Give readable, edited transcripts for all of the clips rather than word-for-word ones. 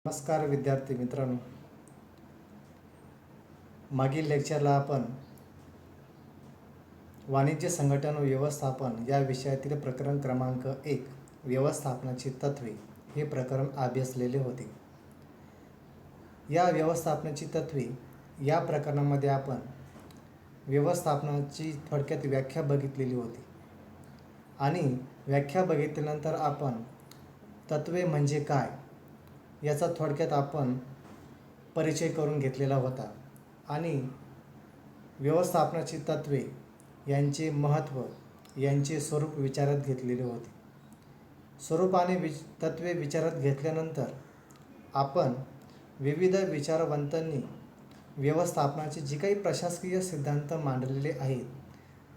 नमस्कार विद्यार्थी मित्रांनो. मागील लेक्चरला आपण वाणिज्य संघटन व व्यवस्थापन या विषयातील प्रकरण क्रमांक 1 व्यवस्थापनाची तत्त्वे हे प्रकरण अभ्यासलेले होते. या व्यवस्थापनाची तत्त्वे या प्रकरणामध्ये आपण व्यवस्थापनाची थोडक्यात व्याख्या बघितलेली होती आणि व्याख्या बघितल्यानंतर आपण तत्त्वे म्हणजे काय याचा थोडक्यात आपण परिचय करून घेतलेला होता आणि व्यवस्थापनाची तत्त्वे यांचे महत्त्व यांचे स्वरूप विचारात घेतलेले होते. स्वरूप आणि तत्त्वे विचारात घेतल्यानंतर आपण विविध विचारवंतांनी व्यवस्थापनाचे जे काही प्रशासकीय सिद्धांत मांडलेले आहेत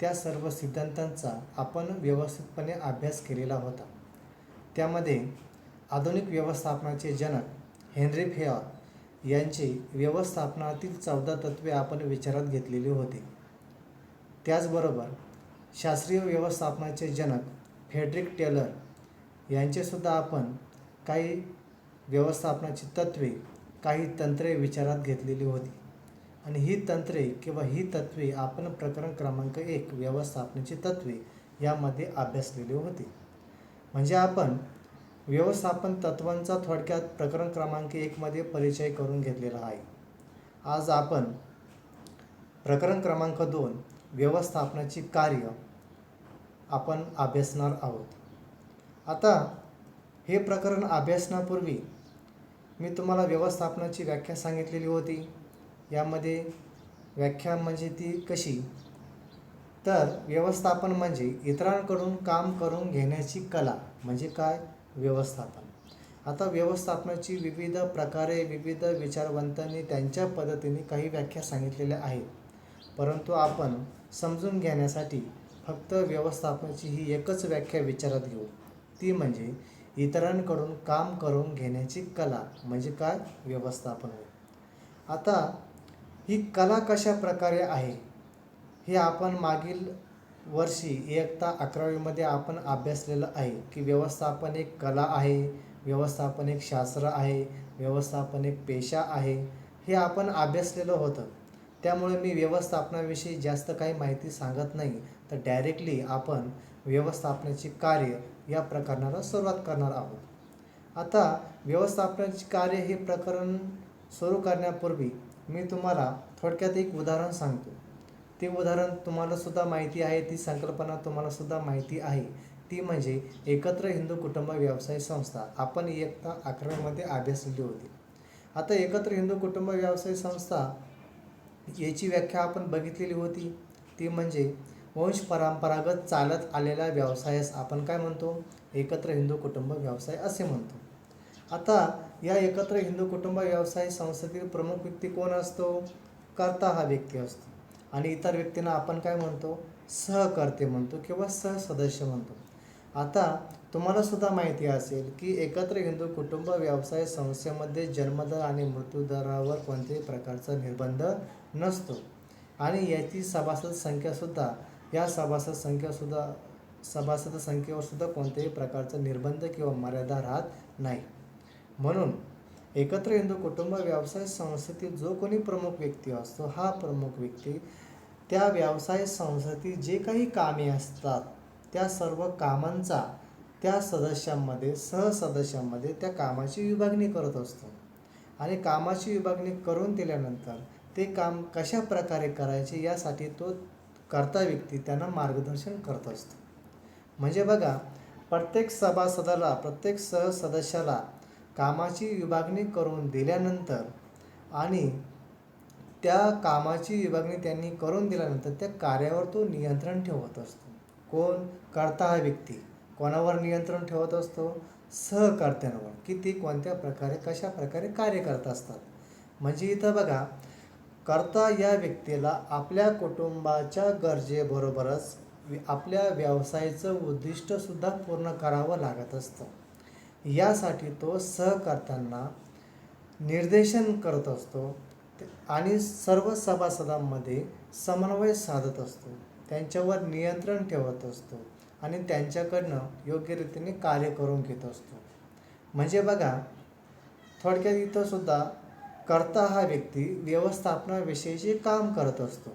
त्या सर्व सिद्धांतांचा आपण व्यवस्थितपणे अभ्यास केलेला होता. त्यामध्ये आधुनिक व्यवस्थापनाचे जनक हेनरी फेयर यांचे व्यवस्थापनातील 14 तत्त्वे आपण विचारात घेतलेली होते. त्याचबरोबर शास्त्रीय व्यवस्थापनाचे जनक फ्रेडरिक टेलर यांचेसुद्धा आपण काही व्यवस्थापनाची तत्त्वे काही तंत्रे विचारात घेतलेली होती आणि ही तंत्रे किंवा ही तत्त्वे आपण प्रकरण क्रमांक 1 व्यवस्थापनाची तत्त्वे यामध्ये अभ्यासलेली होती. म्हणजे आपण व्यवस्थापन तत्त्वांचा थोडक्यात प्रकरण क्रमांक 1 मध्ये परिचय करून घेतलेला आहे. आज आपण प्रकरण क्रमांक 2 व्यवस्थापनाची कार्य आपण अभ्यासणार आहोत. आता हे प्रकरण अभ्यासण्यापूर्वी मी तुम्हाला व्यवस्थापनाची व्याख्या सांगितलेली होती. यामध्ये व्याख्या म्हणजे ती कशी, तर व्यवस्थापन म्हणजे इतरांकडून काम करून घेण्याची कला म्हणजे काय व्यवस्थापन. आता व्यवस्थापनाची विविध प्रकारे विविध विचारवंतांनी त्यांच्या पद्धतीने काही व्याख्या सांगितलेल्या आहेत, परंतु आपण समजून घेण्यासाठी फक्त व्यवस्थापनाची ही एकच व्याख्या विचारात घेऊ, ती म्हणजे इतरांकडून काम करून घेण्याची कला म्हणजे काय व्यवस्थापन होय. आता ही कला कशा प्रकारे आहे हे आपण मागील वर्षी इयत्ता 11वी आपण अभ्यासलेलं आहे की व्यवस्थापन एक कला आहे, व्यवस्थापन एक शास्त्र आहे, व्यवस्थापन एक पेशा आहे, हे आपण अभ्यासलेलं होतं. त्यामुळे मी व्यवस्थापनाविषयी जास्त काही माहिती सांगत नाही, तर डायरेक्टली आपण व्यवस्थापनाची कार्य या प्रकरणाला सुरुवात करणार आहोत. आता व्यवस्थापनाची कार्य हे प्रकरण सुरू करण्यापूर्वी मी तुम्हाला थोडक्यात एक उदाहरण सांगतो. ते उदाहरण तुम्हाला सुद्धा माहिती आहे, ती संकल्पना तुम्हाला सुद्धा माहिती आहे, ती म्हणजे एकत्र हिंदू कुटुंब व्यवसाय संस्था आपण इयत्ता 11वी अभ्यासलेली होती. आता एकत्र हिंदू कुटुंब व्यवसाय संस्था याची व्याख्या आपण बघितलेली होती. ती म्हणजे वंश परंपरागत चालत आलेल्या व्यवसायास आपण काय म्हणतो, एकत्र हिंदू कुटुंब व्यवसाय असे म्हणतो. आता या एकत्र हिंदू कुटुंब व्यवसाय संस्थेतील प्रमुख व्यक्ती कोण असतो, कर्ता हा व्यक्ती असतो आणि इतर व्यक्तींना आपण काय म्हणतो, सहकर्ते म्हणतो किंवा सहसदस्य म्हणतो. आता तुम्हाला सुद्धा माहिती असेल की एकत्र हिंदू कुटुंब व्यवसाय संस्थेमध्ये जन्मदर आणि मृत्यूदरावर कोणत्याही प्रकारचा निर्बंध नसतो आणि याची सभासद संख्यासुद्धा या सभासद संख्येवर सुद्धा कोणत्याही प्रकारचा निर्बंध किंवा मर्यादा राहत नाही. म्हणून एकत्र हिंदू कुटुंब व्यवसाय संस्थेतील जो कोणी प्रमुख व्यक्ती असतो, हा प्रमुख व्यक्ती त्या व्यवसाय संस्थेतील जे काही कामे असतात त्या सर्व कामांचा त्या सहसदस्यांमध्ये त्या कामाची विभागणी करत असतो आणि कामाची विभागणी करून दिल्यानंतर ते काम कशा प्रकारे करायचे यासाठी तो कर्ता व्यक्ती त्यांना मार्गदर्शन करत असतो. म्हणजे बघा, प्रत्येक सभासदाला प्रत्येक सहसदस्याला कामाची विभागणी करून दिल्यानंतर आणि त्या कामाची विभागणी त्यांनी करून दिल्यानंतर त्या कार्यावर तो नियंत्रण ठेवत असतो. कोण, कर्ता हा व्यक्ती कोणावर नियंत्रण ठेवत असतो, सहकर्त्यांवर, की ते कोणत्या प्रकारे कशा प्रकारे कार्य करत असतात. म्हणजे इथं बघा, कर्ता या व्यक्तीला आपल्या कुटुंबाच्या गरजेबरोबरच आपल्या व्यवसायाचं उद्दिष्टसुद्धा पूर्ण करावं लागत असतं. यासाठी तो सहकर्त्यांना निर्देशन करत असतो आणि सर्व सभासदांमध्ये समन्वय साधत असतो, त्यांच्यावर नियंत्रण ठेवत असतो आणि त्यांच्याकडनं योग्य रीतीने कार्य करून घेत असतो. म्हणजे बघा, थोडक्यात इथं सुद्धा कर्ता हा व्यक्ती व्यवस्थापनाविषयीचे काम करत असतो.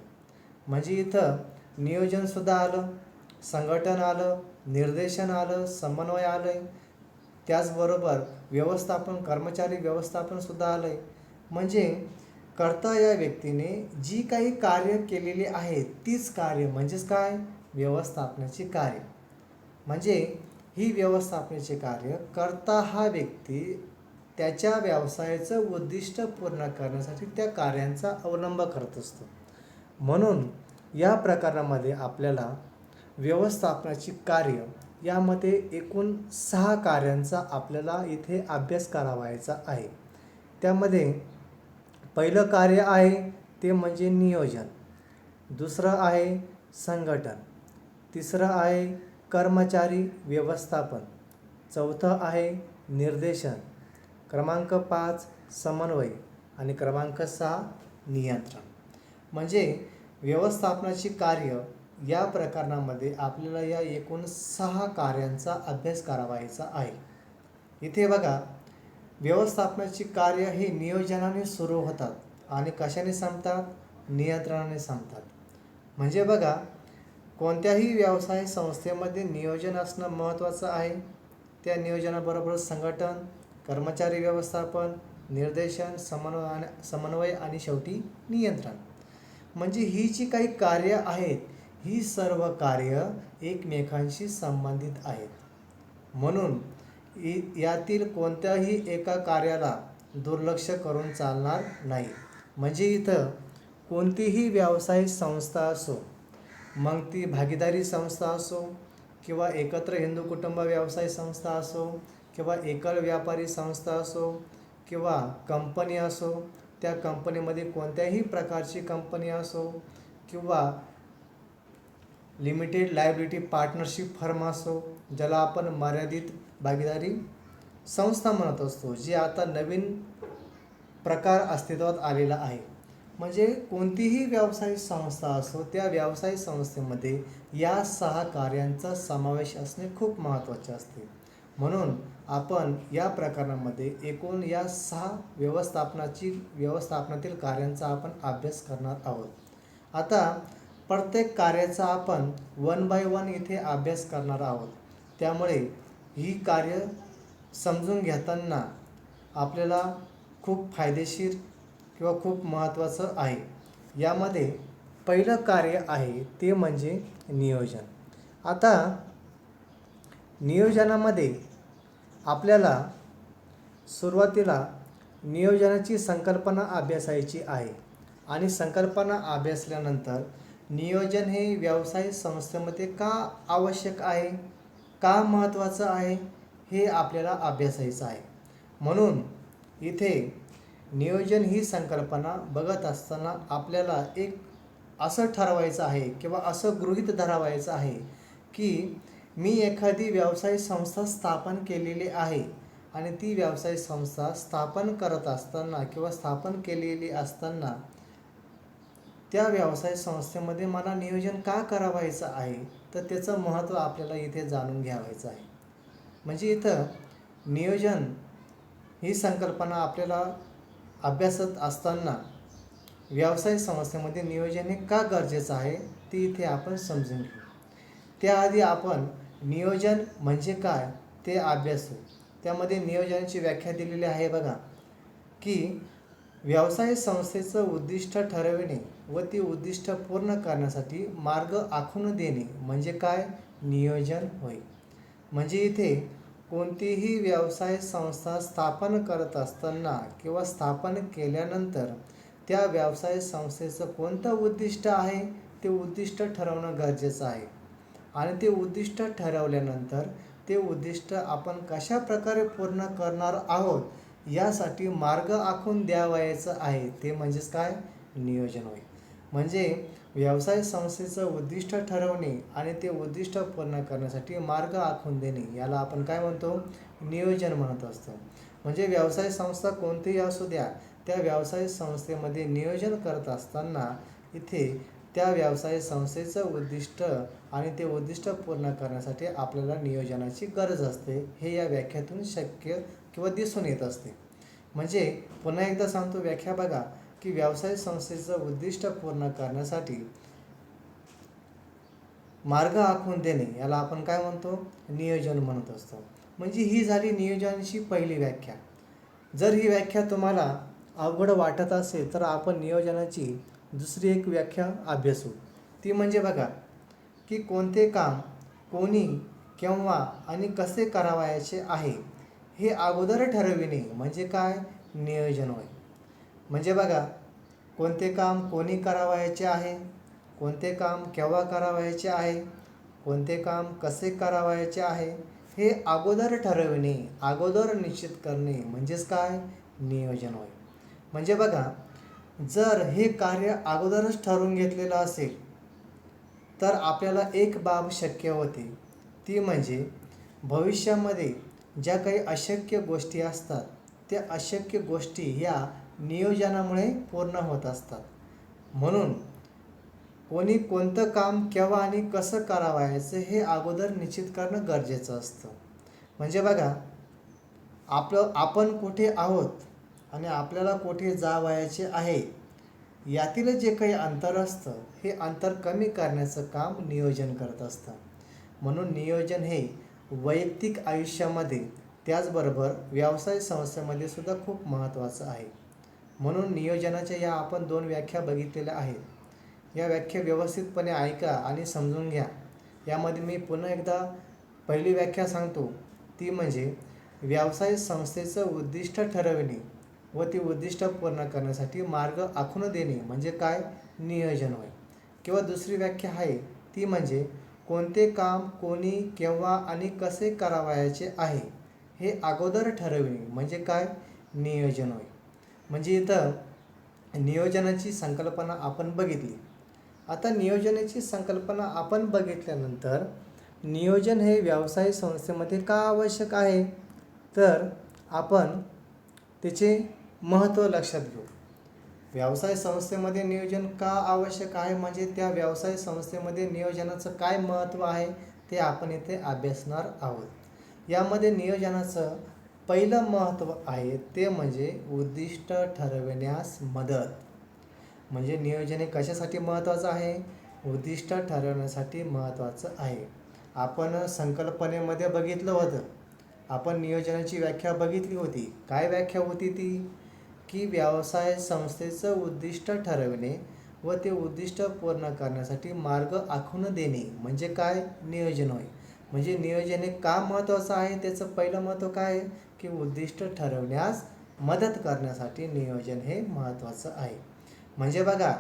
म्हणजे इथं नियोजनसुद्धा आलं, संघटन आलं, निर्देशन आलं, समन्वय आलं आहे, त्याचबरोबर व्यवस्थापन, कर्मचारी व्यवस्थापनसुद्धा आलं आहे. म्हणजे कर्ता या व्यक्तीने जी काही कार्य केलेली आहेत तीच कार्य म्हणजेच काय, व्यवस्थापनाची कार्य. म्हणजे ही व्यवस्थापनाचे कार्य कर्ता हा व्यक्ती त्याच्या व्यवसायाचं उद्दिष्ट पूर्ण करण्यासाठी त्या कार्यांचा अवलंब करत असतो. म्हणून या प्रकरणामध्ये आपल्याला व्यवस्थापनाची कार्य यामध्ये एकूण 6 कार्यांचा आपल्याला इथे अभ्यास करावायचा आहे. त्यामध्ये पहिलं कार्य आहे ते म्हणजे नियोजन, दुसरं आहे संघटन, तिसरं आहे कर्मचारी व्यवस्थापन, चौथं आहे निर्देशन, क्रमांक 5 समन्वय आणि क्रमांक 6 नियंत्रण. म्हणजे व्यवस्थापनाची कार्य या प्रकरणामध्ये आपल्याला या एकूण 6 कार्यांचा अभ्यास करावायचा आहे. इथे बघा, व्यवस्थापनाची कार्य ही नियोजनाने सुरू होतात आणि कशाने संपतात, नियंत्रणाने संपतात. म्हणजे बघा, कोणत्याही व्यवसाय संस्थेमध्ये नियोजन असणं महत्त्वाचं आहे. त्या नियोजनाबरोबर संघटन, कर्मचारी व्यवस्थापन, निर्देशन, समन्वय आणि शेवटी नियंत्रण. म्हणजे ही जी काही कार्य आहेत ही सर्व कार्य एकमेकांशी संबंधित आहेत. म्हणून यातील कोणत्याही एका कार्याला दुर्लक्ष करून चालणार नाही. म्हणजे इथं कोणतीही व्यवसाय संस्था असो, मग ती भागीदारी संस्था असो किंवा एकत्र हिंदू कुटुंब व्यवसाय संस्था असो किंवा एकल व्यापारी संस्था असो किंवा कंपनी असो, त्या कंपनीमध्ये कोणत्याही प्रकारची कंपनी असो किंवा लिमिटेड लायबिलिटी पार्टनरशिप फर्म असो, ज्याला आपण मर्यादित भागीदारी संस्था म्हणत असतो, जी आता नवीन प्रकार अस्तित्वात आलेला आहे. म्हणजे कोणतीही व्यवसाय संस्था असो, त्या व्यवसाय संस्थेमध्ये या 6 कार्यांचा समावेश असणे खूप महत्त्वाचे असते. म्हणून आपण या प्रकरणामध्ये एकूण या 6 व्यवस्थापनातील कार्यांचा आपण अभ्यास करणार आहोत. आता प्रत्येक कार्याचा आपण 1 बाय 1 इथे अभ्यास करणार आहोत. त्यामुळे ही कार्य समजून घेताना आपल्याला खूप फायदेशीर किंवा खूप महत्त्वाचं आहे. यामध्ये पहिलं कार्य आहे ते म्हणजे नियोजन. आता नियोजनामध्ये आपल्याला सुरुवातीला नियोजनाची संकल्पना अभ्यासायची आहे आणि संकल्पना अभ्यासल्यानंतर नियोजन हे व्यवसाय संस्थेमध्ये का आवश्यक आहे, का महत्त्वाचं आहे, हे आपल्याला अभ्यासायचं आहे. म्हणून इथे नियोजन ही संकल्पना बघत असताना आपल्याला एक असं ठरवायचं आहे किंवा असं गृहीत धरावायचं आहे की मी एखादी व्यवसाय संस्था स्थापन केलेली आहे आणि ती व्यवसाय संस्था स्थापन करत असताना किंवा स्थापन केलेली असताना त्या व्यवसाय संस्थेमध्ये मला नियोजन का करावायचं आहे, तर त्याचं महत्त्व आपल्याला इथे जाणून घ्यावायचं आहे. म्हणजे इथं नियोजन ही संकल्पना आपल्याला अभ्यासत असताना व्यवसाय संस्थेमध्ये नियोजन हे का गरजेचं आहे ते इथे आपण समजून घेऊ. त्याआधी आपण नियोजन म्हणजे काय ते अभ्यासू. त्यामध्ये नियोजनाची व्याख्या दिलेली आहे बघा, की व्यवसाय संस्थेचं उद्दिष्ट ठरविणे व ती उद्दिष्ट पूर्ण करण्यासाठी मार्ग आखून देणे म्हणजे काय, नियोजन होय. म्हणजे इथे कोणतीही व्यवसाय संस्था स्थापन करत असताना किंवा स्थापन केल्यानंतर त्या व्यवसाय संस्थेचं कोणतं उद्दिष्ट आहे ते उद्दिष्ट ठरवणं गरजेचं आहे. आणि ते उद्दिष्ट ठरवल्यानंतर ते उद्दिष्ट आपण कशा प्रकारे पूर्ण करणार आहोत यासाठी मार्ग आखून द्यावायचं आहे, ते म्हणजेच काय, नियोजन होय. म्हणजे व्यवसाय संस्थेचं उद्दिष्ट ठरवणे आणि ते उद्दिष्ट पूर्ण करण्यासाठी मार्ग आखून देणे याला आपण काय म्हणतो, नियोजन म्हणत असतो. म्हणजे व्यवसाय संस्था कोणतीही असू द्या, त्या व्यवसाय संस्थेमध्ये नियोजन करत असताना इथे त्या व्यवसाय संस्थेचं उद्दिष्ट आणि ते उद्दिष्ट पूर्ण करण्यासाठी आपल्याला नियोजनाची गरज असते, हे या व्याख्यातून शक्य किंवा दिसून येत असते. म्हणजे पुन्हा एकदा सांगतो व्याख्या बघा, की व्यवसाय संस्थेचं उद्दिष्ट पूर्ण करण्यासाठी मार्ग आखून देणे याला आपण काय म्हणतो, नियोजन म्हणत असतो. म्हणजे ही झाली नियोजनाची पहिली व्याख्या. जर ही व्याख्या तुम्हाला अवघड वाटत असेल तर आपण नियोजनाची दुसरी एक व्याख्या अभ्यासू. ती म्हणजे बघा, की कोणते काम कोणी केव्हा आणि कसे करावयाचे आहे हे अगोदर ठरविणे म्हणजे काय, नियोजन होय. म्हणजे बघा, कोणते काम कोणी करावयाचे आहे, कोणते काम केव्हा करावयाचे आहे, कोणते काम कसे करावयाचे आहे हे अगोदर ठरविणे, अगोदर निश्चित करणे म्हणजेच काय, नियोजन होय. म्हणजे बघा, जर हे कार्य अगोदरच ठरवून घेतलेलं असेल तर आपल्याला एक बाब शक्य होते, ती म्हणजे भविष्यामध्ये ज्या काही अशक्य गोष्टी असतात त्या अशक्य गोष्टी ह्या नियोजनामुळे पूर्ण होत असतात. म्हणून कोणी कोणतं काम केव्हा आणि कसं करावयाचं हे अगोदर निश्चित करणं गरजेचं असतं. म्हणजे बघा, आपण कुठे आहोत आणि आपल्याला कुठे जावयाचे आहे यातील जे काही अंतर असतं हे अंतर कमी करण्याचं काम नियोजन करत असतं. म्हणून नियोजन हे वैयक्तिक आयुष्यामध्ये त्याचबरोबर व्यवसाय संस्थेमध्ये सुद्धा खूप महत्त्वाचं आहे. म्हणून नियोजनाच्या या आपण 2 व्याख्या बघितलेल्या आहेत. या व्याख्या व्यवस्थितपणे ऐका आणि समजून घ्या. यामध्ये मी पुन्हा एकदा पहिली व्याख्या सांगतो, ती म्हणजे व्यवसाय संस्थेचं उद्दिष्ट ठरविणे व ती उद्दिष्ट पूर्ण करण्यासाठी मार्ग आखून देणे म्हणजे काय, नियोजन होय. किंवा दुसरी व्याख्या आहे ती म्हणजे कोणते काम कोणी केव्हा आणि कसे करावयाचे आहे हे अगोदर ठरविणे म्हणजे काय, नियोजन होय. म्हणजे इथं नियोजनाची संकल्पना आपण बघितली. आता नियोजनाची संकल्पना आपण बघितल्यानंतर नियोजन हे व्यवसाय संस्थेमध्ये का आवश्यक आहे, तर आपण त्याचे महत्त्व लक्षात घेऊ. व्यवसाय संस्थेमध्ये नियोजन का आवश्यक आहे म्हणजे त्या व्यवसाय संस्थेमध्ये नियोजनाचं काय महत्त्व आहे ते आपण इथे अभ्यासणार आहोत. यामध्ये नियोजनाचं पहिलं महत्त्व आहे ते म्हणजे उद्दिष्ट ठरविण्यास मदत. म्हणजे नियोजन हे कशासाठी महत्त्वाचं आहे, उद्दिष्ट ठरवण्यासाठी महत्त्वाचं आहे. आपण संकल्पनेमध्ये बघितलं होतं, आपण नियोजनाची व्याख्या बघितली होती. काय व्याख्या होती ती, की व्यवसाय संस्थेचं उद्दिष्ट ठरविणे व ते उद्दिष्ट पूर्ण करण्यासाठी मार्ग आखून देणे म्हणजे काय, नियोजन होय. म्हणजे नियोजन हे का महत्त्वाचं आहे, त्याचं पहिलं महत्त्व काय आहे, की उद्दिष्ट ठरवण्यास मदत करण्यासाठी नियोजन हे महत्त्वाचं आहे. म्हणजे बघा,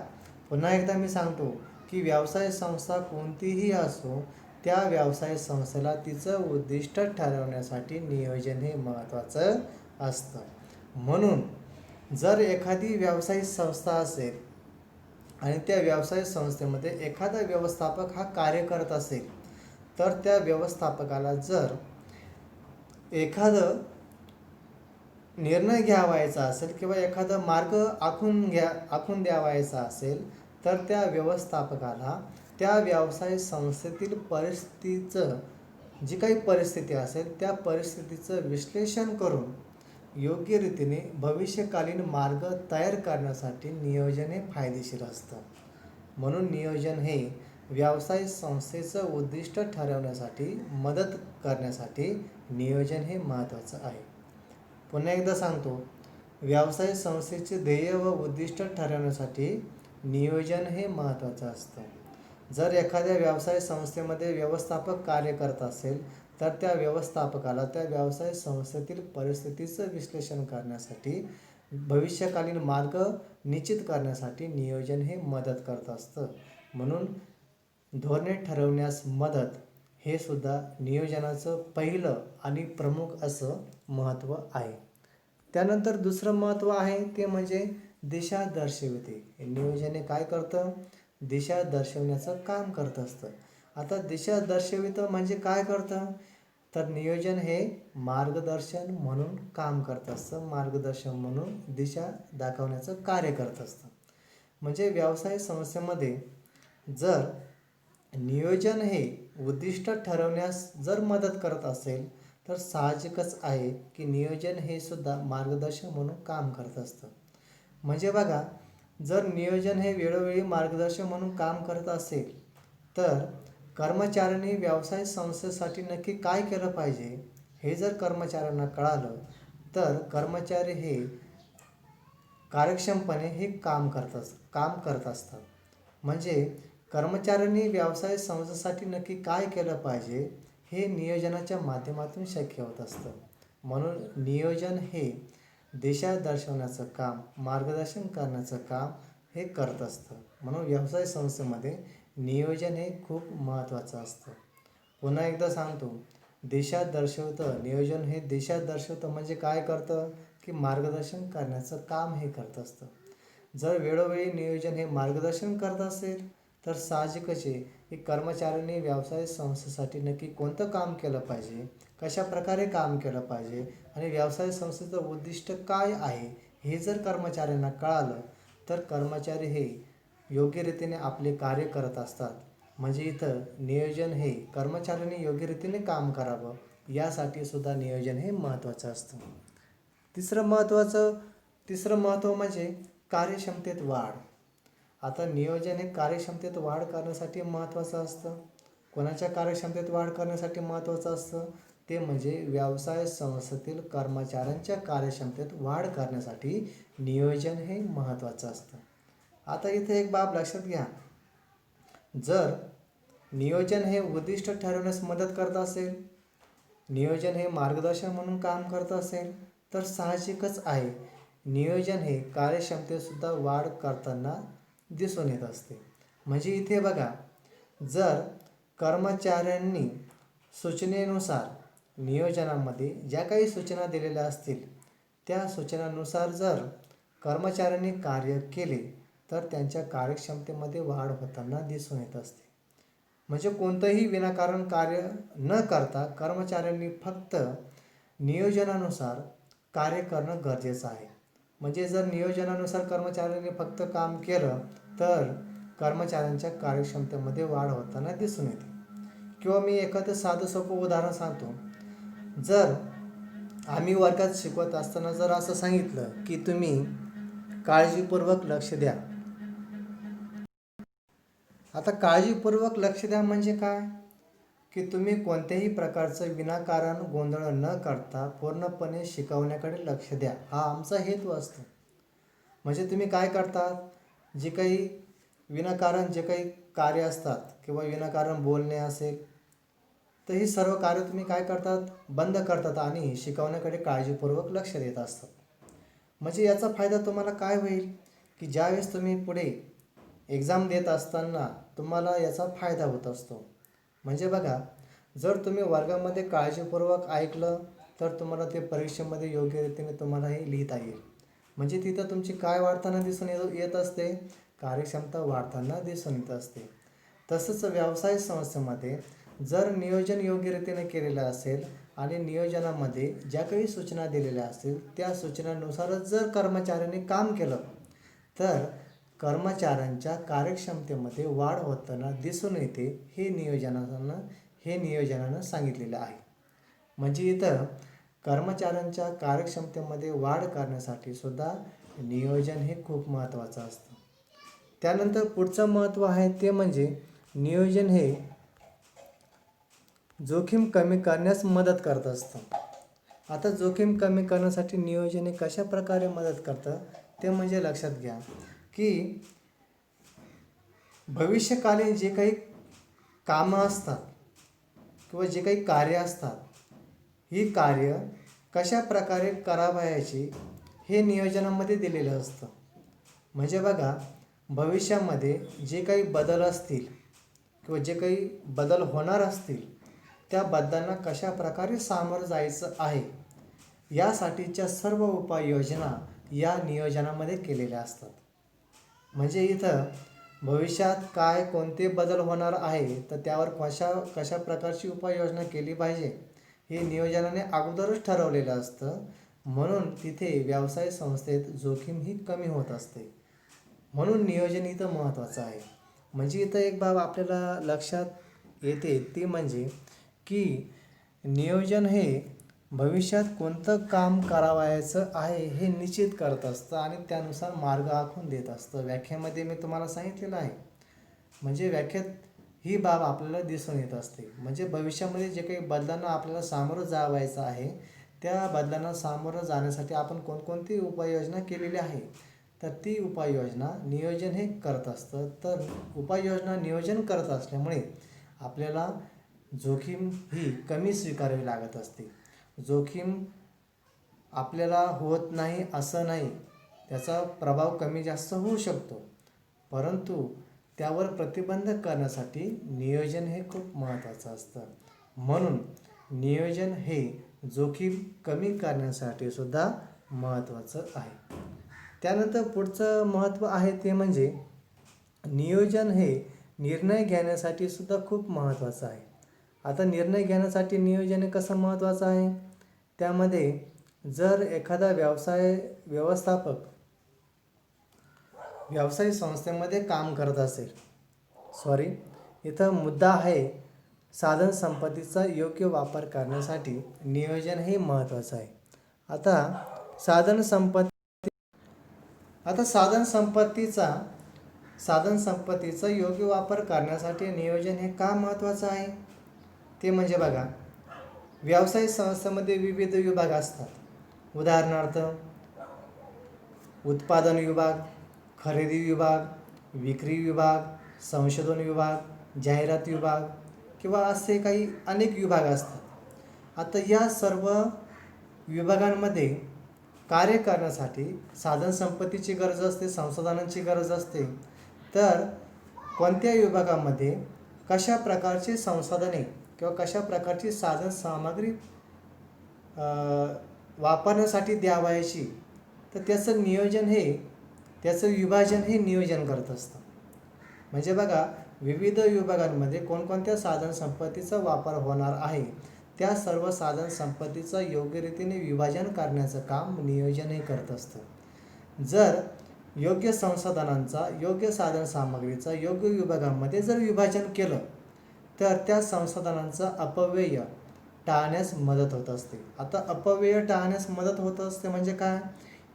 पुन्हा एकदा मी सांगतो, की व्यवसाय संस्था कोणतीही असो त्या व्यवसाय संस्थेला तिचं उद्दिष्ट ठरवण्यासाठी नियोजन हे महत्त्वाचं असतं. म्हणून जर एखादी व्यावसायिक संस्था असेल आणि त्या व्यवसाय संस्थेमध्ये एखादा व्यवस्थापक हा कार्य करत असेल तर त्या व्यवस्थापकाला जर एखादं निर्णय घ्यावायचा असेल किंवा एखादा मार्ग आखून द्यावायचा असेल तर त्या व्यवस्थापकाला त्या व्यवसाय संस्थेतील परिस्थितीचं, जी काही परिस्थिती असेल त्या परिस्थितीचं विश्लेषण करून योग्य रीतीने भविष्यकालीन मार्ग तयार करण्यासाठी नियोजन हे फायदेशीर असतं. म्हणून नियोजन हे व्यवसाय संस्थेचं उद्दिष्ट ठरवण्यासाठी मदत करण्यासाठी नियोजन हे महत्त्वाचं आहे. पुन्हा एकदा सांगतो, व्यवसाय संस्थेचे ध्येय व उद्दिष्ट ठरवण्यासाठी नियोजन हे महत्त्वाचं असतं. जर एखाद्या व्यवसाय संस्थेमध्ये व्यवस्थापक कार्य करत असेल तर त्या व्यवस्थापकाला त्या व्यवसाय संस्थेतील परिस्थितीचं विश्लेषण करण्यासाठी भविष्यकालीन मार्ग निश्चित करण्यासाठी नियोजन हे मदत करत असतं. म्हणून धोरणे ठरवण्यास मदत हे सुद्धा नियोजनाचं पहिलं आणि प्रमुख असं महत्त्व आहे. त्यानंतर दुसरं महत्त्व आहे ते म्हणजे दिशा दर्शविते. नियोजन हे काय करतं, दिशा दर्शवण्याचं काम करत असतं. आता दिशा दर्शवितं म्हणजे काय करतं, तर नियोजन हे मार्गदर्शन म्हणून काम करत असतं, मार्गदर्शन म्हणून दिशा दाखवण्याचं कार्य करत असतं. म्हणजे व्यवसाय संस्थेमध्ये जर नियोजन हे उद्दिष्ट ठरवण्यास जर मदत करत असेल तर साहजिकच आहे की नियोजन हे सुद्धा मार्गदर्शन म्हणून काम करत असतं. म्हणजे बघा, जर नियोजन हे वेळोवेळी मार्गदर्शन म्हणून काम करत असेल तर कर्मचाऱ्यांनी व्यवसाय संस्थेसाठी नक्की काय केलं पाहिजे हे जर कर्मचाऱ्यांना कळालं तर कर्मचारी हे कार्यक्षमपणे हे काम करत असतात. म्हणजे कर्मचाऱ्यांनी व्यवसाय संस्थेसाठी नक्की काय केलं पाहिजे हे नियोजनाच्या माध्यमातून शक्य होत असतं. म्हणून नियोजन हे दिशा दर्शवण्याचं काम, मार्गदर्शन करण्याचं काम हे करत असतं. म्हणून व्यवसाय संस्थेमध्ये नियोजन हे खूप महत्त्वाचं असतं. पुन्हा एकदा सांगतो, दिशा दर्शवतं नियोजन हे दिशा दर्शवतं म्हणजे काय करतं की मार्गदर्शन करण्याचं काम हे करत असतं. जर वेळोवेळी नियोजन हे मार्गदर्शन करत असेल तर साहजिकच आहे की कर्मचाऱ्यांनी व्यवसाय संस्थेसाठी नक्की कोणतं काम केलं पाहिजे, कशा प्रकारे काम केलं पाहिजे आणि व्यवसाय संस्थेचं उद्दिष्ट काय आहे हे जर कर्मचाऱ्यांना कळालं तर कर्मचारी हे योग्य रीतीने आपले कार्य करत असतात. म्हणजे इथं नियोजन हे कर्मचाऱ्यांनी योग्य रीतीने काम करावं यासाठी सुद्धा नियोजन हे महत्त्वाचं असतं. तिसरं महत्त्व म्हणजे कार्यक्षमतेत वाढ. आता नियोजन हे कार्यक्षमतेत वाढ करण्यासाठी महत्त्वाचं असतं. कोणाच्या कार्यक्षमतेत वाढ करण्यासाठी महत्त्वाचं असतं ते म्हणजे व्यवसाय संस्थेतील कर्मचाऱ्यांच्या कार्यक्षमतेत वाढ करण्यासाठी नियोजन हे महत्त्वाचं असतं. आता इथे एक बाब लक्षात घ्या, जर नियोजन हे उद्दिष्ट ठरवण्यास मदत करत असेल, नियोजन हे मार्गदर्शन म्हणून काम करत असेल तर साहजिकच आहे नियोजन हे कार्यक्षमतेतसुद्धा वाढ करताना दिसून येत असते. म्हणजे इथे बघा, जर कर्मचाऱ्यांनी सूचनेनुसार नियोजनामध्ये ज्या काही सूचना दिलेल्या असतील त्या सूचनांनुसार जर कर्मचाऱ्यांनी कार्य केले तर त्यांच्या कार्यक्षमतेमध्ये वाढ होताना दिसून येत असते. म्हणजे कोणतंही विनाकारण कार्य न करता कर्मचाऱ्यांनी फक्त नियोजनानुसार कार्य करणं गरजेचं आहे. म्हणजे जर नियोजनानुसार कर्मचाऱ्यांनी फक्त काम केलं तर कर्मचाऱ्यांच्या कार्यक्षमतेमध्ये वाढ होताना दिसून येते. किंवा मी एखादं साधं सोपं उदाहरण सांगतो. जर आम्ही वर्गात शिकवत असताना जर असं सांगितलं की तुम्ही काळजीपूर्वक लक्ष द्या. आता काळजीपूर्वक लक्ष द्या म्हणजे काय की तुम्ही कोणत्याही प्रकारचं विनाकारण गोंधळ न करता पूर्णपणे शिकवण्याकडे लक्ष द्या, हा आमचा हेतू असतो. म्हणजे तुम्ही काय करतात, जे काही विनाकारण जे काही कार्य असतात किंवा विनाकारण बोलणे असेल तर ही सर्व कार्य तुम्ही काय करतात, बंद करतात आणि शिकवण्याकडे काळजीपूर्वक लक्ष देत असतात. म्हणजे याचा फायदा तुम्हाला काय होईल की ज्यावेळेस तुम्ही पुढे एक्झाम देत असताना तुम्हाला याचा फायदा होत असतो. म्हणजे बघा, जर तुम्ही वर्गामध्ये काळजीपूर्वक ऐकलं तर तुम्हाला ते परीक्षेमध्ये योग्य रीतीने तुम्हाला हे लिहिता येईल. म्हणजे तिथं तुमची काय वाढताना दिसून येत असते, कार्यक्षमता वाढताना दिसून येत असते. तसंच व्यवसाय संस्थेमध्ये जर नियोजन योग्य रीतीने केलेलं असेल आणि नियोजनामध्ये ज्या काही सूचना दिलेल्या असतील त्या सूचनांनुसारच जर कर्मचाऱ्यांनी काम केलं तर कर्मचाऱ्यांच्या कार्यक्षमतेमध्ये वाढ होताना दिसून येते, हे नियोजनानं सांगितलेलं आहे. म्हणजे इथं कर्मचाऱ्यांच्या कार्यक्षमतेमध्ये वाढ करण्यासाठी सुद्धा नियोजन हे खूप महत्त्वाचं असतं. त्यानंतर पुढचं महत्त्व आहे ते म्हणजे नियोजन हे जोखीम कमी करण्यास मदत करत असतं. आता जोखीम कमी करण्यासाठी नियोजन हे कशा प्रकारे मदत करतं ते म्हणजे लक्षात घ्या की भविष्यकालीन जे काही कामं असतात किंवा जे काही कार्य असतात, ही कार्य कशा प्रकारे करावयाची हे नियोजनामध्ये दिलेलं असतं. म्हणजे बघा, भविष्यामध्ये जे काही बदल असतील किंवा जे काही बदल होणार असतील त्या बदलांना कशा प्रकारे सामोरं जायचं आहे यासाठीच्या सर्व उपाययोजना या नियोजनामध्ये केलेल्या असतात. म्हणजे इथं भविष्यात काय कोणते बदल होणार आहे तर त्यावर कशा प्रकारची उपाययोजना केली पाहिजे हे नियोजनाने अगोदरच ठरवलेलं असतं. म्हणून तिथे व्यवसाय संस्थेत जोखीम ही कमी होत असते. म्हणून नियोजन इथं महत्त्वाचं आहे. म्हणजे इथं एक बाब आपल्याला लक्षात येते ती म्हणजे की नियोजन हे भविष्यात कोणतं काम करावायचं आहे हे निश्चित करत असतं आणि त्यानुसार मार्ग आखून देत असतं. व्याख्यामध्ये मी तुम्हाला सांगितलेलं आहे. म्हणजे व्याख्यात ही बाब आपल्याला दिसून येत असते. म्हणजे भविष्यामध्ये जे काही बदलांना आपल्याला सामोरं जावायचं आहे, त्या बदलांना सामोरं जाण्यासाठी आपण कोणकोणती उपाययोजना केलेली आहे, तर ती उपाययोजना नियोजन हे करत असतं. तर उपाययोजना नियोजन करत असल्यामुळे आपल्याला जोखीम ही कमी स्वीकारावी लागत असते. जोखीम आपल्याला होत नाही असं नाही, त्याचा प्रभाव कमी जास्त होऊ शकतो, परंतु त्यावर प्रतिबंध करण्यासाठी नियोजन हे खूप महत्त्वाचं असतं. म्हणून नियोजन हे जोखीम कमी करण्यासाठी सुद्धा महत्त्वाचं आहे. त्यानंतर पुढचं महत्त्व आहे ते म्हणजे नियोजन हे निर्णय घेण्यासाठी सुद्धा खूप महत्त्वाचं आहे. आता निर्णय घेण्यासाठी नियोजन हे कसं महत्त्वाचं आहे, त्यामध्ये जर एखादा व्यवसाय संस्थेमध्ये काम करत असेल, इथं मुद्दा आहे साधन संपत्तीचा योग्य वापर करण्यासाठी नियोजन हे महत्त्वाचं आहे. आता साधन संपत्तीचा योग्य वापर करण्यासाठी नियोजन हे का महत्त्वाचं आहे, ते म्हणजे बघा, व्यवसाय संस्थेमध्ये विविध विभाग असतात. उदाहरणार्थ उत्पादन विभाग, खरेदी विभाग, विक्री विभाग, संशोधन विभाग, जाहिरात विभाग किंवा असे काही अनेक विभाग असतात. आता या सर्व विभागांमध्ये कार्य करण्यासाठी साधनसंपत्तीची गरज असते, संसाधनांची गरज असते. तर कोणत्या विभागामध्ये कशा प्रकारची संसाधने किंवा कशा प्रकारची साधनसामग्री वापरण्यासाठी द्यावायची, तर त्याचं विभाजन हे नियोजन करत असतं. म्हणजे बघा, विविध विभागांमध्ये कोणकोणत्या साधनसंपत्तीचा वापर होणार आहे, त्या सर्व साधनसंपत्तीचं योग्य रीतीने विभाजन करण्याचं काम नियोजन हे करत असतं. जर योग्य संसाधनांचा, योग्य साधनसामग्रीचा योग्य विभागांमध्ये जर विभाजन केलं, तर त्या संसाधनांचा अपव्यय टाळण्यास मदत होत असते. आता अपव्यय टाळण्यास मदत होत असते म्हणजे काय,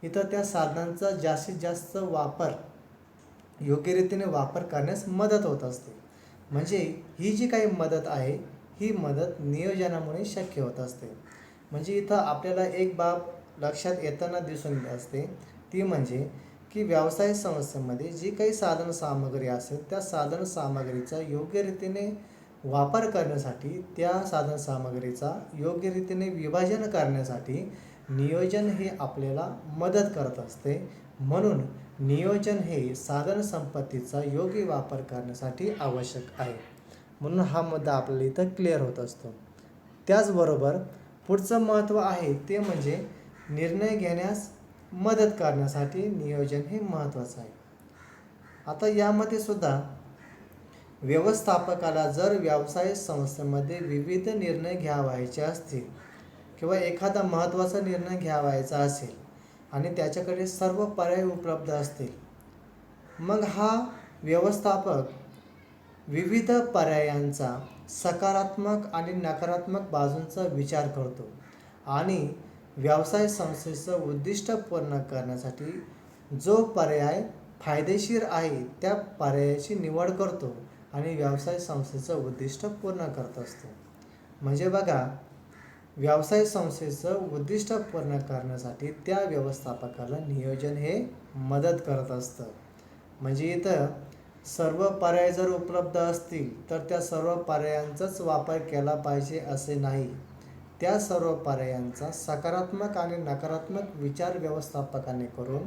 इथं त्या साधनांचा जास्तीत जास्त वापर, योग्य रीतीने वापर करण्यास मदत होत असते. म्हणजे ही जी काही मदत आहे, ही मदत नियोजनामुळे शक्य होत असते. म्हणजे इथं आपल्याला एक बाब लक्षात येताना दिसून येत असते, ती म्हणजे की व्यवसाय संस्थेमध्ये जी काही साधनसामग्री असेल, त्या साधनसामग्रीचा योग्य रीतीने वापर करण्यासाठी, त्या साधनसामग्रीचा योग्य रीतीने विभाजन करण्यासाठी नियोजन हे आपल्याला मदत करत असते. म्हणून नियोजन हे साधनसंपत्तीचा योग्य वापर करण्यासाठी आवश्यक आहे. म्हणून हा मुद्दा आपल्याला इथं क्लिअर होत असतो. त्याचबरोबर पुढचं महत्त्व आहे ते म्हणजे निर्णय घेण्यास मदत करण्यासाठी नियोजन हे महत्त्वाचं आहे. आता यामध्ये सुद्धा व्यवस्थापकाला जर व्यवसाय संस्थेमध्ये विविध निर्णय घ्यावायचे असतील किंवा एखादा महत्त्वाचा निर्णय घ्यावायचा असेल आणि त्याच्याकडे सर्व पर्याय उपलब्ध असतील, मग हा व्यवस्थापक विविध पर्यायांचा सकारात्मक आणि नकारात्मक बाजूंचा विचार करतो आणि व्यवसाय संस्थेचं उद्दिष्ट पूर्ण करण्यासाठी जो पर्याय फायदेशीर आहे त्या पर्यायाची निवड करतो आणि व्यवसाय संस्थेचं उद्दिष्ट पूर्ण करत असतो. म्हणजे बघा, व्यवसाय संस्थेचं उद्दिष्ट पूर्ण करण्यासाठी त्या व्यवस्थापकाला नियोजन हे मदत करत असतं. म्हणजे इथं सर्व पर्याय जर उपलब्ध असतील तर त्या सर्व पर्यायांचाच वापर केला पाहिजे असे नाही. त्या सर्व पर्यायांचा सकारात्मक आणि नकारात्मक विचार व्यवस्थापकाने करून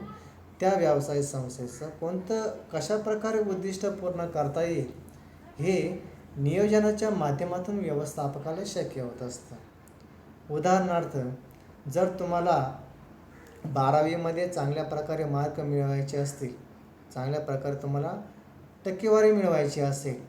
त्या व्यवसाय संस्थेचं कशा प्रकारे उद्दिष्ट पूर्ण करता येईल, हे नियोजनाच्या माध्यमातून व्यवस्थापकाला शक्य होत असतं. उदाहरणार्थ, जर तुम्हाला 12वीमध्ये चांगल्या प्रकारे मार्क मिळवायचे असतील, चांगल्या प्रकारे तुम्हाला टक्केवारी मिळवायची असेल,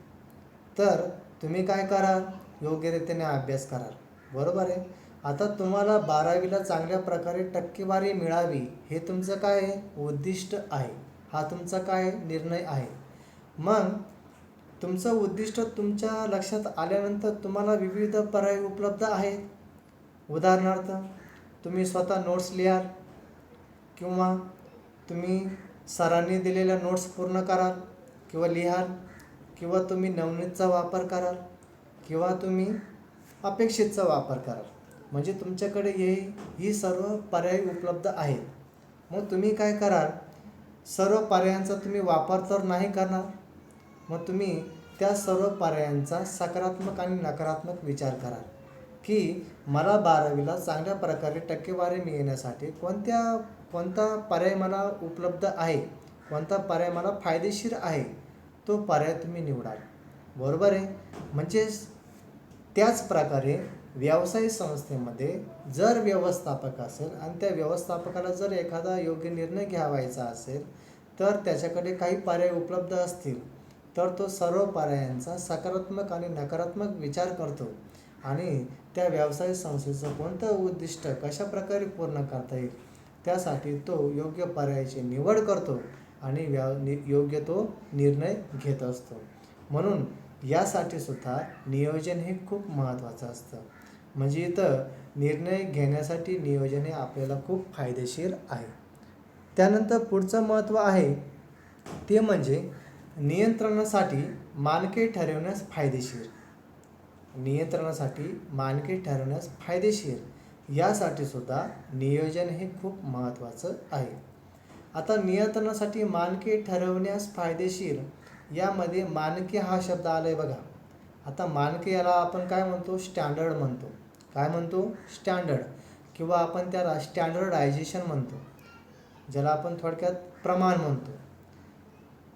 तर तुम्ही काय कराल, योग्य रीतीने अभ्यास कराल, बरोबर आहे. आता तुम्हाला 12वीला चांगल्या प्रकारे टक्केवारी मिळावी हे तुमचं काय आहे, उद्दिष्ट आहे. हा तुमचा काय निर्णय आहे. मग तुमचं उद्दिष्ट तुमच्या लक्षात आल्यानंतर तुम्हाला विविध पर्याय उपलब्ध आहेत. उदाहरणार्थ तुम्ही स्वतः नोट्स लिहाल, किंवा तुम्ही सरांनी दिलेल्या नोट्स पूर्ण कराल किंवा लिहाल, किंवा तुम्ही नवनीतचा वापर कराल, किंवा तुम्ही अपेक्षितचा वापर कराल. म्हणजे तुमच्याकडे ही सर्व पर्याय उपलब्ध आहेत. मग तुम्ही काय कराल, सर्व पर्यायांचा तुम्ही वापर तर नाही करणार. मग तुम्ही त्या सर्व पर्यायांचा सकारात्मक आणि नकारात्मक विचार कराल की मला 12वीला चांगल्या प्रकारे टक्केवारी मिळवण्यासाठी कोणता पर्याय मला उपलब्ध आहे, कोणता पर्याय मला फायदेशीर आहे, तो पर्याय तुम्ही निवडाल. बरोबर आहे. म्हणजेच त्याच प्रकारे व्यवसाय संस्थेमध्ये जर व्यवस्थापक असेल आणि त्या व्यवस्थापकाला जर एखादा योग्य निर्णय घ्यावायचा असेल तर त्याच्याकडे काही पर्याय उपलब्ध असतील तर तो सर्व पर्यायांचा सकारात्मक आणि नकारात्मक विचार करतो आणि त्या व्यवसाय संस्थेचं कोणतं उद्दिष्ट कशा प्रकारे पूर्ण करता येईल त्यासाठी तो योग्य पर्यायाची निवड करतो आणि योग्य तो निर्णय घेत असतो. म्हणून यासाठी सुद्धा नियोजन हे खूप महत्त्वाचं असतं. म्हणजे इथं निर्णय घेण्यासाठी नियोजन हे आपल्याला खूप फायदेशीर आहे. त्यानंतर पुढचं महत्त्व आहे ते म्हणजे नियंत्रणासाठी मानके ठरवण्यास फायदेशीर. नियंत्रणासाठी मानके ठरवण्यास फायदेशीर यासाठी सुद्धा नियोजन हे खूप महत्त्वाचं आहे. आता नियंत्रणासाठी मानके ठरवण्यास फायदेशीर यामध्ये मानके हा शब्द आला आहे बघा. आता मानके याला आपण काय म्हणतो, स्टँडर्ड म्हणतो. काय म्हणतो, स्टँडर्ड, किंवा आपण त्याला स्टँडर्डायझेशन म्हणतो, ज्याला आपण थोडक्यात प्रमाण म्हणतो.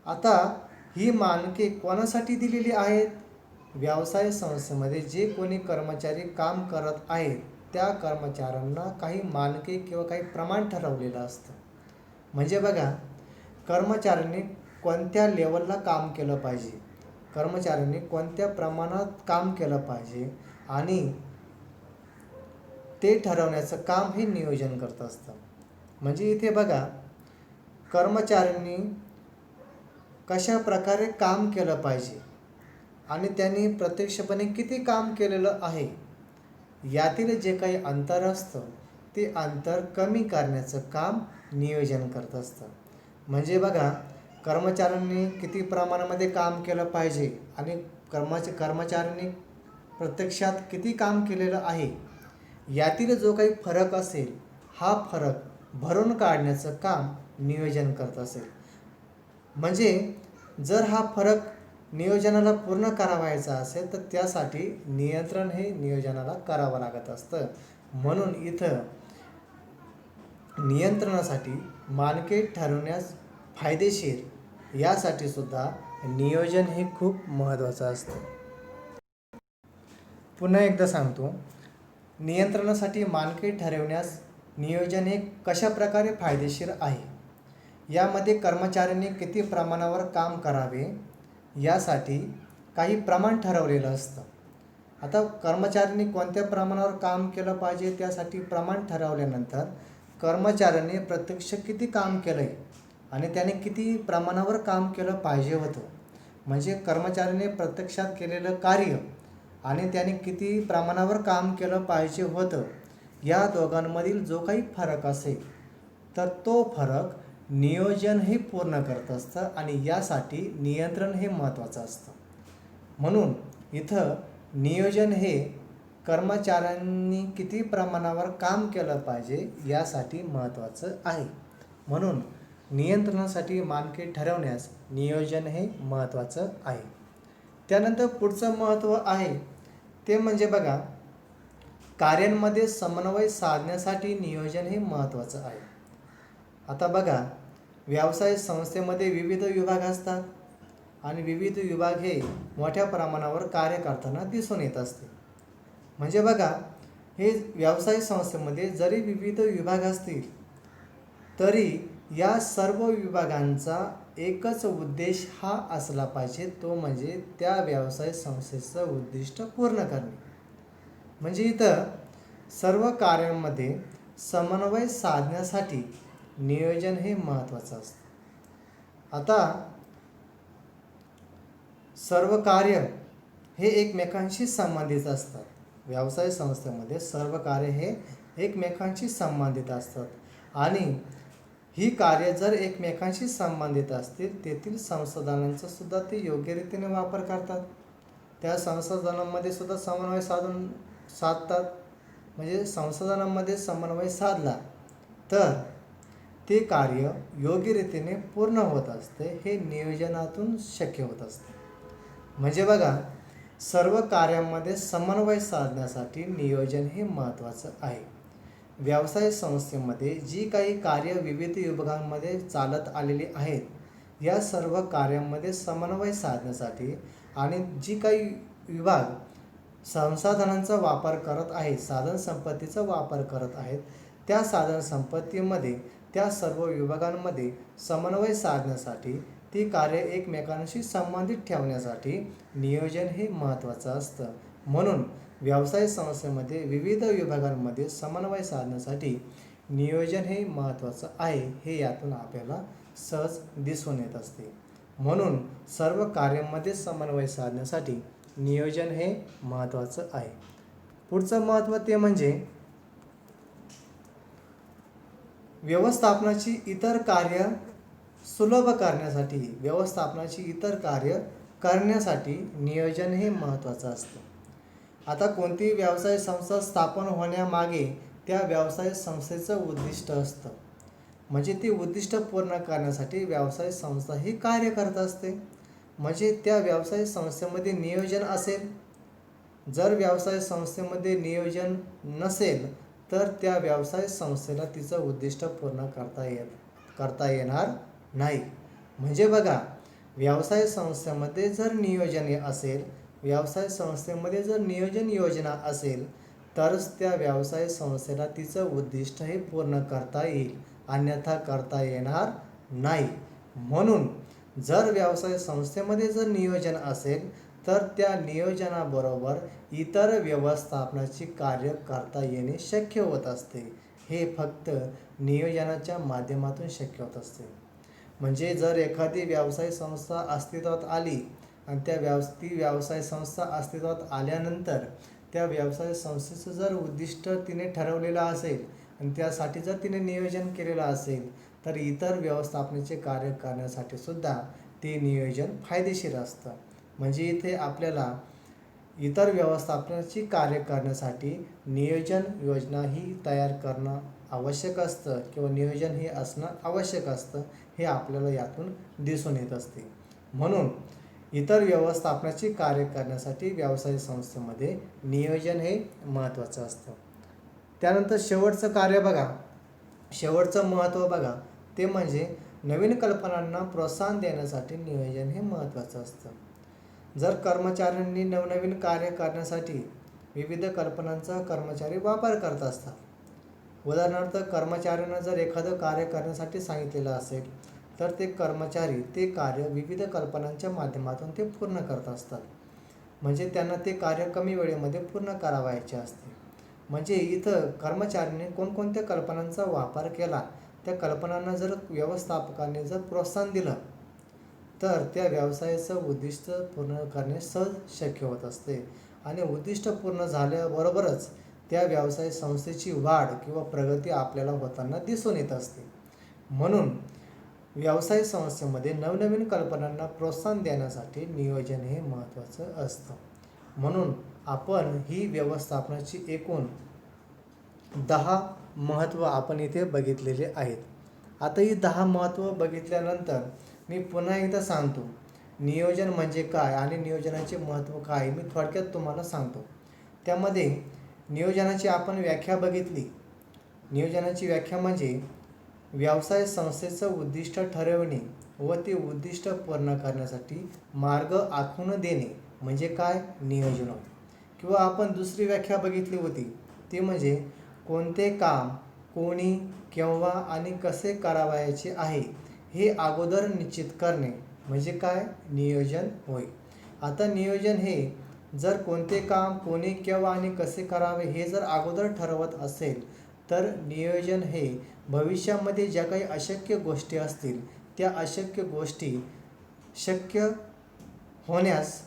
आता ही मानके कोणासाठी दिलेली आहेत, व्यवसाय संस्थेमध्ये जे कोणी कर्मचारी काम करत आहेत त्या कर्मचाऱ्यांना काही मानके किंवा काही प्रमाण ठरवलेलं असतं. म्हणजे बघा, कर्मचाऱ्यांनी कोणत्या लेवलला काम केलं पाहिजे, कर्मचाऱ्यांनी कोणत्या प्रमाणात काम केलं पाहिजे आणि ते ठरवण्याचं काम हे नियोजन करत असतं. म्हणजे इथे बघा, कर्मचाऱ्यांनी कशा प्रकारे काम केलं पाहिजे आणि त्यांनी प्रत्यक्षपणे किती काम केलेलं आहे यातील जे काही अंतर असतं ते अंतर कमी करण्याचं काम नियोजन करत असतं. म्हणजे बघा, कर्मचाऱ्यांनी किती प्रमाणामध्ये काम केलं पाहिजे आणि कर्मचाऱ्यांनी प्रत्यक्षात किती काम केलेलं आहे यातील जो काही फरक असेल हा फरक भरून काढण्याचं काम नियोजन करत असेल. म्हणजे जर हा फरक नियोजनाला पूर्ण करावायचा असेल तर त्यासाठी नियंत्रण हे नियोजनाला करावं लागत असतं. म्हणून इथं नियंत्रणासाठी मानके ठरवण्यास फायदेशीर यासाठी सुद्धा नियोजन हे खूप महत्त्वाचं असतं. पुन्हा एकदा सांगतो, नियंत्रणासाठी मानके ठरवण्यास नियोजन हे कशा प्रकारे फायदेशीर आहे. यामध्ये कर्मचाऱ्यांनी किती प्रमाणावर काम करावे यासाठी काही प्रमाण ठरवलेलं असतं. आता कर्मचाऱ्यांनी कोणत्या प्रमाणावर काम केलं पाहिजे त्यासाठी प्रमाण ठरवल्यानंतर कर्मचाऱ्यांनी प्रत्यक्ष किती काम केलं आहे आणि त्याने किती प्रमाणावर काम केलं पाहिजे होतं, म्हणजे कर्मचाऱ्याने प्रत्यक्षात केलेलं कार्य आणि त्याने किती प्रमाणावर काम केलं पाहिजे होतं या दोघांमधील जो काही फरक असेल तर तो फरक नियोजन हे पूर्ण करत असतं आणि यासाठी नियंत्रण हे महत्त्वाचं असतं. म्हणून इथं नियोजन हे कर्मचाऱ्यांनी किती प्रमाणावर काम केलं पाहिजे यासाठी महत्त्वाचं आहे. म्हणून नियंत्रणासाठी मानके ठरवण्यास नियोजन हे महत्त्वाचं आहे. त्यानंतर पुढचं महत्त्व आहे ते म्हणजे बघा, कार्यांमध्ये समन्वय साधण्यासाठी नियोजन हे महत्त्वाचं आहे. आता बघा, व्यवसाय संस्थेमध्ये विविध विभाग असतात आणि विविध विभाग हे मोठ्या प्रमाणावर कार्य करताना दिसून येत असते. म्हणजे बघा, हे व्यवसाय संस्थेमध्ये जरी विविध विभाग असतील तरी या सर्व विभागांचा एकच उद्देश हा असला पाहिजे, तो म्हणजे त्या व्यवसाय संस्थेचं उद्दिष्ट पूर्ण करणे. म्हणजे इथं सर्व कार्यांमध्ये समन्वय साधण्यासाठी नियोजन हे महत्त्वाचं असतं. आता सर्व कार्य हे एकमेकांशी संबंधित असतात. व्यवसाय संस्थेमध्ये सर्व कार्य हे एकमेकांशी संबंधित असतात आणि ही कार्य जर एकमेकांशी संबंधित असतील तेथील संसाधनांचा सुद्धा ते योग्य रीतीने वापर करतात. त्या संसाधनांमध्ये सुद्धा समन्वय साधतात. म्हणजे संसाधनांमध्ये समन्वय साधला तर ते कार्य योग्य रीतीने पूर्ण होत असते. हे नियोजनातून शक्य होत असते. म्हणजे बघा, सर्व कार्यांमध्ये समन्वय साधण्यासाठी नियोजन हे महत्त्वाचं आहे. व्यवसाय संस्थेमध्ये जी काही कार्य विविध विभागांमध्ये चालत आलेली आहेत, या सर्व कार्यांमध्ये समन्वय साधण्यासाठी आणि जी काही विभाग संसाधनांचा वापर करत आहेत, साधनसंपत्तीचा वापर करत आहेत, त्या साधनसंपत्तीमध्ये त्या सर्व विभागांमध्ये समन्वय साधण्यासाठी ती कार्य एकमेकांशी संबंधित ठेवण्यासाठी नियोजन हे महत्त्वाचं असतं. म्हणून व्यवसाय संस्थेमध्ये विविध विभागांमध्ये समन्वय साधण्यासाठी नियोजन हे महत्त्वाचं आहे. हे यातून आपल्याला सहज दिसून येत असते. म्हणून सर्व कार्यांमध्ये समन्वय साधण्यासाठी नियोजन हे महत्त्वाचं आहे. पुढचं महत्त्व ते म्हणजे व्यवस्थापनाची इतर कार्य सुलभ करण्यासाठी नियोजन हे महत्त्वाचं असतं. आता कोणतीही व्यवसाय संस्था स्थापन होण्यामागे त्या व्यवसाय संस्थेचं उद्दिष्ट असतं. म्हणजे ती उद्दिष्ट पूर्ण करण्यासाठी व्यवसाय संस्था ही कार्य करत असते. म्हणजे त्या व्यवसाय संस्थेमध्ये नियोजन असेल. जर व्यवसाय संस्थेमध्ये नियोजन नसेल तर त्या व्यवसाय संस्थेला तिचं उद्दिष्ट पूर्ण करता येणार नाही. म्हणजे बघा, व्यवसाय संस्थेमध्ये जर नियोजन योजना असेल तरच त्या व्यवसाय संस्थेला तिचं उद्दिष्ट हे पूर्ण करता येईल, अन्यथा करता येणार नाही. म्हणून जर व्यवसाय संस्थेमध्ये जर नियोजन असेल तर त्या नियोजनाबरोबर इतर व्यवस्थापनाची कार्य करता येणे शक्य होत असते. हे फक्त नियोजनाच्या माध्यमातून शक्य होत असते. म्हणजे जर एखादी व्यवसाय संस्था अस्तित्वात आली आणि ती व्यवसाय संस्था अस्तित्वात आल्यानंतर त्या व्यवसाय संस्थेचं जर उद्दिष्ट तिने ठरवलेलं असेल आणि त्यासाठी जर तिने नियोजन केलेलं असेल तर इतर व्यवस्थापनाचे कार्य करण्यासाठी सुद्धा ते नियोजन फायदेशीर असतं. म्हणजे इथे आपल्याला इतर व्यवस्थापनाची कार्य करण्यासाठी नियोजन योजना ही तयार करणं आवश्यक असतं किंवा नियोजन हे असणं आवश्यक असतं. हे आपल्याला यातून दिसून येत असते. म्हणून इतर व्यवस्थापनाची कार्य करण्यासाठी व्यवसाय संस्थेमध्ये नियोजन हे महत्त्वाचं असतं. त्यानंतर शेवटचं महत्त्व बघा, ते म्हणजे नवीन कल्पनांना प्रोत्साहन देण्यासाठी नियोजन हे महत्त्वाचं असतं. जर कर्मचाऱ्यांनी नवनवीन कार्य करण्यासाठी विविध कल्पनांचा कर्मचारी वापर करत असतात. उदाहरणार्थ, कर्मचाऱ्यांना जर एखादं कार्य करण्यासाठी सांगितलेलं असेल तर ते कर्मचारी ते कार्य विविध कल्पनांच्या माध्यमातून ते पूर्ण करत असतात. म्हणजे त्यांना ते कार्य कमी वेळेमध्ये पूर्ण करावयाचे असते. म्हणजे इथं कर्मचाऱ्यांनी कोणकोणत्या कल्पनांचा वापर केला, त्या कल्पनांना जर व्यवस्थापकाने जर प्रोत्साहन दिलं तर त्या व्यवसायाचं उद्दिष्ट पूर्ण करणे सहज शक्य होत असते. आणि उद्दिष्ट पूर्ण झाल्याबरोबरच त्या व्यवसाय संस्थेची वाढ किंवा प्रगती आपल्याला होताना दिसून येत असते. म्हणून व्यवसाय संस्थेमध्ये नवनवीन कल्पनांना प्रोत्साहन देण्यासाठी नियोजन हे महत्त्वाचं असतं. म्हणून आपण ही व्यवस्थापनाची एकूण 10 महत्त्व आपण इथे बघितलेले आहेत. आता ही 10 महत्त्व बघितल्यानंतर मी पुन्हा एकदा सांगतो, नियोजन म्हणजे काय आणि नियोजनाचे महत्त्व काय मी थोडक्यात तुम्हाला सांगतो. त्यामध्ये नियोजनाची आपण व्याख्या बघितली. नियोजनाची व्याख्या म्हणजे व्यवसाय संस्थेचं उद्दिष्ट ठरवणे व ते उद्दिष्ट पूर्ण करण्यासाठी मार्ग आखून देणे म्हणजे काय, नियोजन होय. किंवा आपण दुसरी व्याख्या बघितली होती, ती म्हणजे कोणते काम कोणी, केव्हा आणि कसे करावयाचे आहे हे अगोदर निश्चित करणे म्हणजे काय, नियोजन होय. आता नियोजन हे जर कोणते काम कोणी, केव्हा आणि कसे करावे हे जर अगोदर ठरवत असेल तर नियोजन हे भविष्यामध्ये ज्या काही अशक्य गोष्टी असतील त्या अशक्य गोष्टी शक्य होण्यास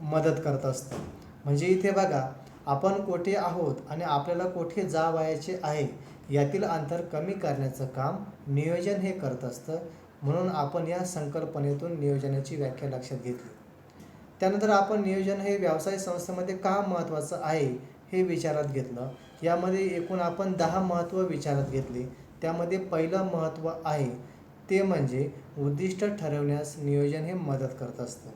मदत करत असतं. म्हणजे इथे बघा, आपण कोठे आहोत आणि आपल्याला कोठे जावयाचे आहे यातील अंतर कमी करण्याचं काम नियोजन हे करत असतं. म्हणून आपण या संकल्पनेतून नियोजनाची व्याख्या लक्षात घेतली. त्यानंतर आपण नियोजन हे व्यवसाय संस्थेमध्ये का महत्त्वाचं आहे हे विचारात घेतलं. यामध्ये एकूण आपण 10 महत्त्व विचारात घेतले. त्यामध्ये पहिलं महत्त्व आहे ते म्हणजे उद्दिष्ट ठरवण्यास नियोजन हे मदत करत असतं.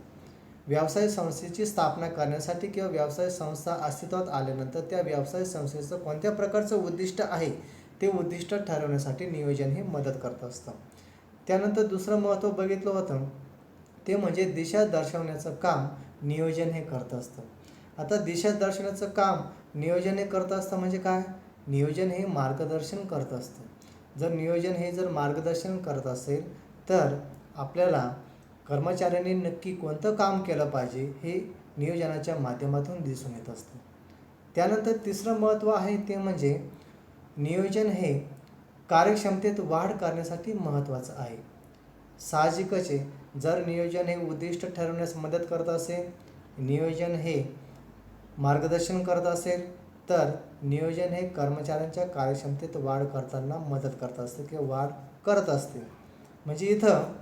व्यवसाय संस्थेची स्थापना करण्यासाठी किंवा व्यवसाय संस्था अस्तित्वात आल्यानंतर त्या व्यवसाय संस्थेचं कोणत्या प्रकारचं उद्दिष्ट आहे ते उद्दिष्ट ठरवण्यासाठी नियोजन हे मदत करत असतं. त्यानंतर दुसरं महत्त्व बघितलं होतं ते म्हणजे दिशा दर्शवण्याचं काम नियोजन हे करत असतं. आता दिशा दर्शवण्याचं काम नियोजन हे करत असतं म्हणजे काय? नियोजन हे मार्गदर्शन करत असतं. जर नियोजन हे मार्गदर्शन करत असेल तर आपल्याला कर्मचाऱ्यांनी नक्की कोणतं काम केलं पाहिजे हे नियोजनाच्या माध्यमातून दिसून येत असतं. त्यानंतर तिसरं महत्त्व आहे ते म्हणजे नियोजन हे कार्यक्षमतेत वाढ करण्यासाठी महत्त्वाचं आहे. साहजिकच आहे, जर नियोजन हे उद्दिष्ट ठरवण्यास मदत करत असेल, नियोजन हे मार्गदर्शन करत असेल तर नियोजन हे कर्मचाऱ्यांच्या कार्यक्षमतेत वाढ करताना मदत करत असते किंवा वाढ करत असते. म्हणजे इथं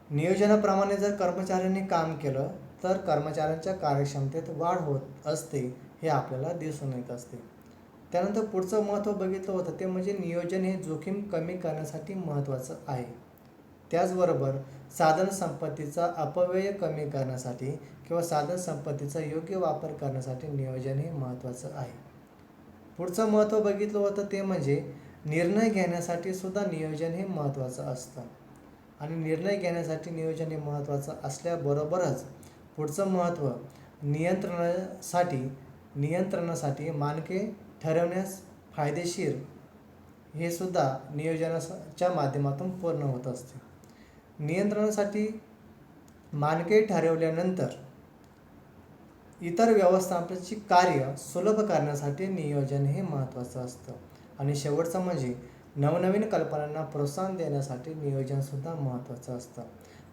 नियोजनाप्रमाणे जर कर्मचाऱ्यांनी काम केलं तर कर्मचाऱ्यांच्या कार्यक्षमतेत वाढ होत असते हे आपल्याला दिसून येत असते. त्यानंतर पुढचं महत्त्व बघितलं होतं ते म्हणजे नियोजन हे जोखीम कमी करण्यासाठी महत्त्वाचं आहे. त्याचबरोबर साधन संपत्तीचा अपव्यय कमी करण्यासाठी किंवा साधन संपत्तीचा योग्य वापर करण्यासाठी नियोजन हे महत्त्वाचं आहे. पुढचं महत्त्व बघितलं होतं ते म्हणजे निर्णय घेण्यासाठी सुद्धा नियोजन हे महत्त्वाचं असतं. आणि निर्णय घेण्यासाठी नियोजन हे महत्त्वाचं असल्याबरोबरच पुढचं महत्त्व नियंत्रणासाठी मानके ठरवण्यास फायदेशीर हे सुद्धा नियोजनाच्या माध्यमातून पूर्ण होत असते. नियंत्रणासाठी मानके ठरवल्यानंतर इतर व्यवस्थापनाची कार्य सुलभ करण्यासाठी नियोजन हे महत्त्वाचं असतं. आणि शेवटचं म्हणजे नवनवीन कल्पनांना प्रोत्साहन देण्यासाठी नियोजनसुद्धा महत्त्वाचं असतं.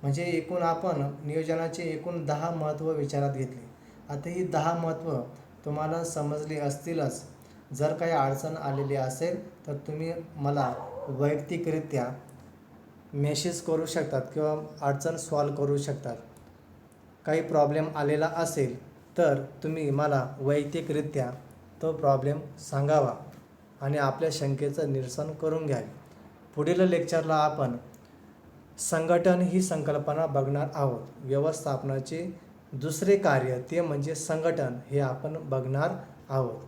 म्हणजे एकूण आपण नियोजनाचे एकूण 10 महत्त्व विचारात घेतली. आता ही 10 महत्त्व तुम्हाला समजली असतीलच. जर काही अडचण आलेली असेल तर तुम्ही मला वैयक्तिकरित्या मेसेज करू शकतात किंवा अडचण सॉल्व करू शकतात. काही प्रॉब्लेम आलेला असेल तर तुम्ही मला वैयक्तिकरित्या तो प्रॉब्लेम सांगावा आणि आपल्या शंकेचं निरसन करून घ्यावे. पुढील लेक्चरला आपण संघटन ही संकल्पना बघणार आहोत. व्यवस्थापनाचे दुसरे कार्य ते म्हणजे संघटन हे आपण बघणार आहोत.